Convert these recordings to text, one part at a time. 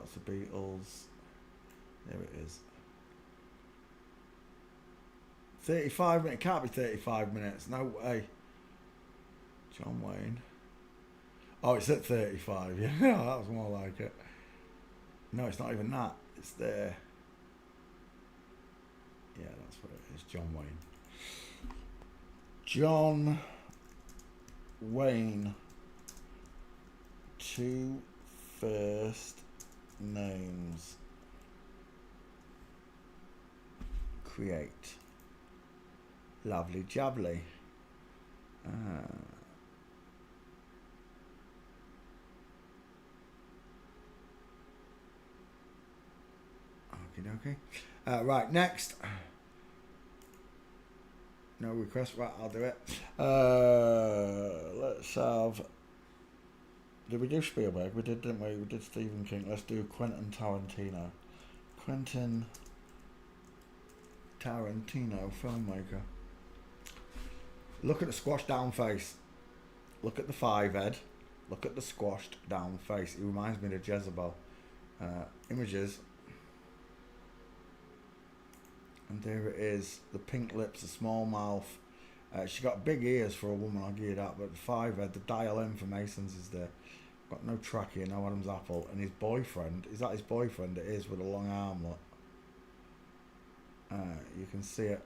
That's the Beatles. There it is. 35 minutes. It can't be 35 minutes. No way. John Wayne. Oh, it's at 35. Yeah, that was more like it. No, it's not even that. It's there. Yeah, that's what it is. John Wayne. John Wayne. 2 first names. Create. Lovely jubbly. Okay. Right, next. No request. Right, I'll do it. Let's have. Did we do Spielberg? We did, didn't we? We did Stephen King. Let's do Quentin Tarantino. Quentin Tarantino, filmmaker. Look at the squashed down face. Look at the 5 head. Look at the squashed down face. He reminds me of Jezebel. Images. And there it is. The pink lips, the small mouth. She got big ears for a woman, I'll give you that. But the 5 head, the dial M for Masons is there. Got no trachea, no Adam's apple. And his boyfriend, is that his boyfriend? It is, with a long arm, look. You can see it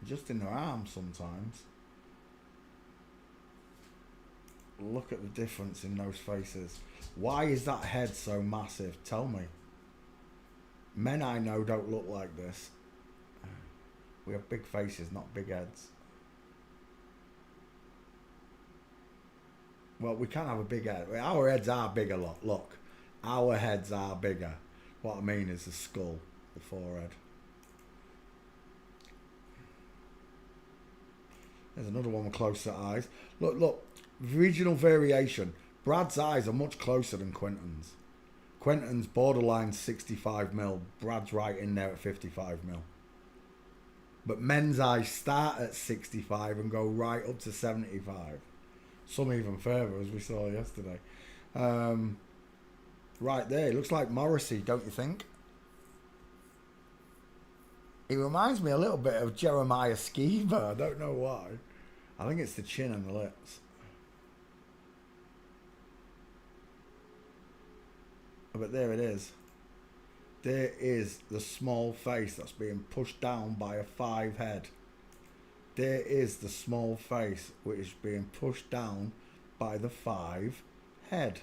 just in their arms sometimes. Look at the difference in those faces. Why is that head so massive? Tell me. Men I know don't look like this. We have big faces, not big heads. Well, we can have a big head. Our heads are bigger, look. Our heads are bigger. What I mean is the skull, the forehead. There's another one with closer eyes. Look. Regional variation. Brad's eyes are much closer than Quentin's. Quentin's borderline 65mm. Brad's right in there at 55mm. But men's eyes start at 65 and go right up to 75. Some even further, as we saw yesterday. Right there. It looks like Morrissey, don't you think? He reminds me a little bit of Jeremiah Skeever. I don't know why. I think it's the chin and the lips. But there it is. There is the small face that's being pushed down by a 5 head. There is the small face which is being pushed down by the 5 head.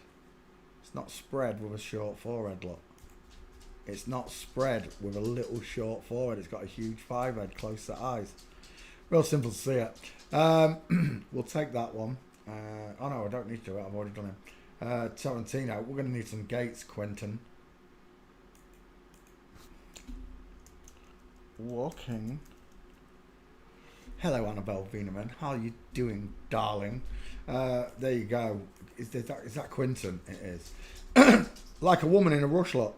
It's not spread with a short forehead, look. It's not spread with a little short forehead. It's got a huge 5 head close to eyes. Real simple to see it. We'll take that one. Oh no, I don't need to. I've already done him. Tarantino. We're going to need some gates, Quentin. Walking. Hello, Annabelle Veneman. How are you doing, darling? There you go. Is that Quentin? It is. Like a woman in a rush, look.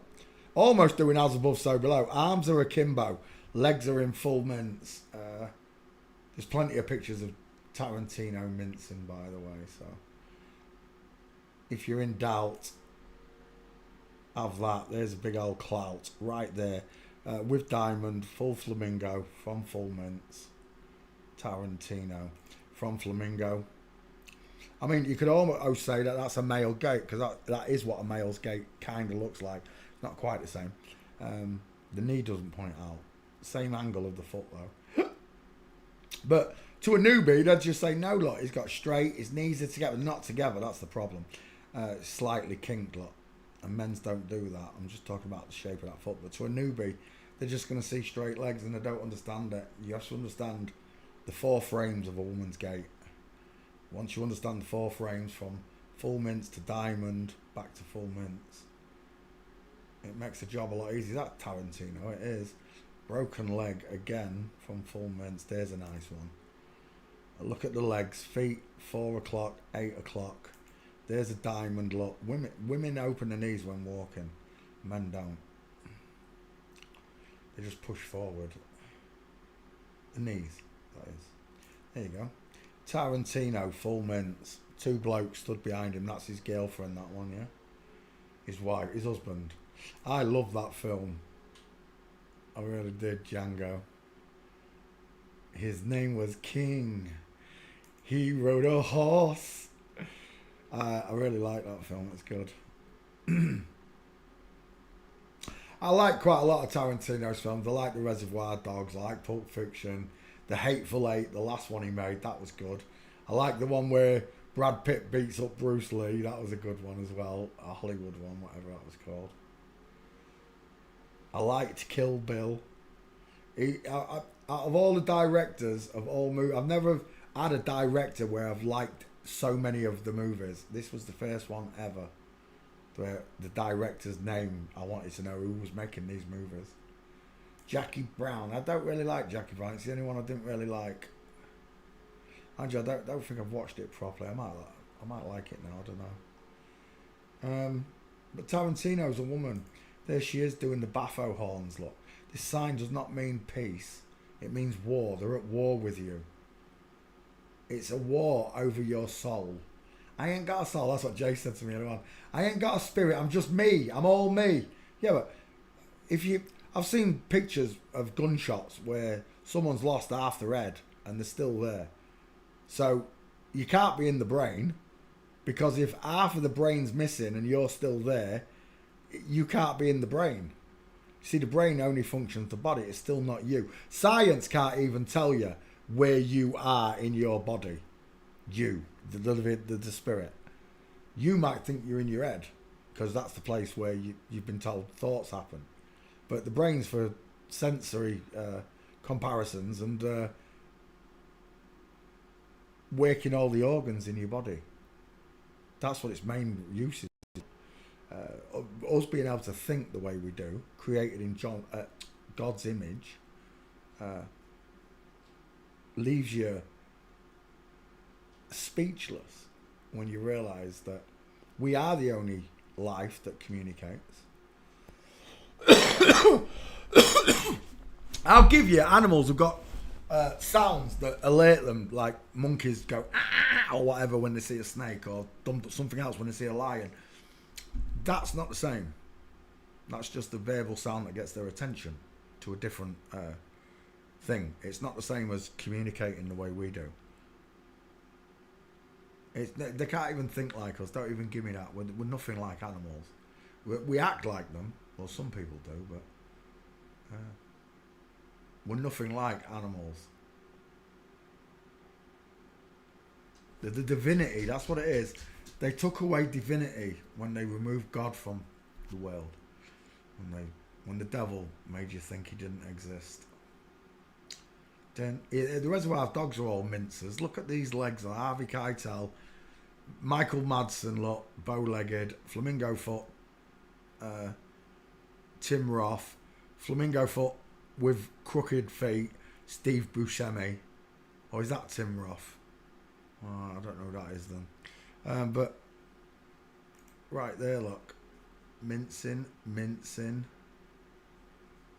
Almost doing as above, so below. Arms are akimbo. Legs are in full mince. There's plenty of pictures of Tarantino mincing, by the way. So, if you're in doubt, have that. There's a big old clout right there. With diamond, full flamingo from full mince. Tarantino from flamingo. I mean, you could almost say that that's a male gait, because that is what a male's gait kind of looks like. Not quite the same. The knee doesn't point out. Same angle of the foot though. But to a newbie, they'd just say, no, look, he's got straight, his knees are together. Not together, that's the problem. Slightly kinked, look. And men's don't do that. I'm just talking about the shape of that foot. But to a newbie, they're just going to see straight legs and they don't understand it. You have to understand the 4 frames of a woman's gait. Once you understand the 4 frames from full mince to diamond, back to full mince, it makes the job a lot easier. That's Tarantino, it is. Broken leg again from full mince. There's a nice one. Look at the legs. Feet, 4 o'clock, 8 o'clock. There's a diamond look. Women open the knees when walking. Men don't. They just push forward. The knees, that is. There you go. Tarantino, full mince. 2 blokes stood behind him. That's his girlfriend, that one, yeah? his wife, his husband. I love that film. I really did, Django. His name was King. He rode a horse. I really like that film. It's good. I like quite a lot of Tarantino's films. I like The Reservoir Dogs. I like Pulp Fiction. The Hateful Eight, the last one he made, that was good. I like the one where Brad Pitt beats up Bruce Lee. That was a good one as well. A Hollywood one, whatever that was called. I liked Kill Bill. Out of all the directors of all movies, I've never had a director where I've liked so many of the movies. This was the first one ever where the director's name, I wanted to know who was making these movies. Jackie Brown. I don't really like Jackie Brown. It's the only one I didn't really like. Andrew, I don't think I've watched it properly. I might like it now. I don't know. But Tarantino's a woman. There she is doing the Baffo horns. Look, this sign does not mean peace. It means war. They're at war with you. It's a war over your soul. I ain't got a soul. That's what Jay said to me earlier on. I ain't got a spirit. I'm just me. I'm all me. Yeah, but I've seen pictures of gunshots where someone's lost half their head and they're still there. So you can't be in the brain, because if half of the brain's missing and you're still there, you can't be in the brain. See, the brain only functions the body. It's still not you. Science can't even tell you where you are in your body. You, the spirit. You might think you're in your head because that's the place where you've been told thoughts happen. But the brain's for sensory comparisons and working all the organs in your body. That's what its main use is. Us being able to think the way we do, created in God's image, leaves you speechless when you realise that we are the only life that communicates. I'll give you, animals have got sounds that alert them, like monkeys go ah, or whatever when they see a snake, or something else when they see a lion. That's not the same. That's just a verbal sound that gets their attention to a different thing. It's not the same as communicating the way we do. They can't even think like us. Don't even give me that. We're nothing like animals. We act like them. Well, some people do, but we're nothing like animals. The divinity, that's what it is. They took away divinity when they removed God from the world. When the devil made you think he didn't exist. Then the Reservoir Dogs are all mincers. Look at these legs. Harvey Keitel, Michael Madsen, look, bow-legged, flamingo foot, Tim Roth, flamingo foot with crooked feet, Steve Buscemi. Or is that Tim Roth? Oh, I don't know who that is then. But right there, look, mincing.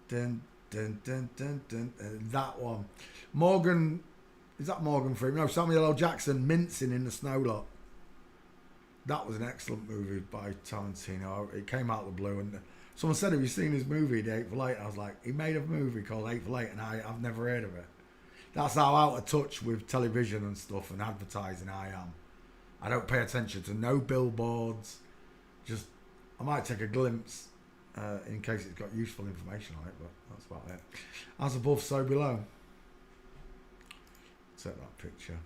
Dun, dun, dun, dun, dun. That one. Morgan, is that Morgan Freeman? No, Samuel L. Jackson, mincing in the snow, look. That was an excellent movie by Tarantino. It came out of the blue, and someone said, have you seen his movie, The Hateful Eight? I was like, he made a movie called Hateful Eight, and I've never heard of it. That's how out of touch with television and stuff and advertising I am. I don't pay attention to no billboards. Just, I might take a glimpse in case it's got useful information on it, but that's about it. As above, so below. Take that picture.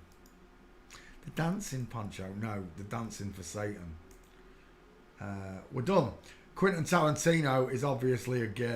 The dancing poncho. No, the dancing for Satan. We're done. Quentin Tarantino is obviously a gay.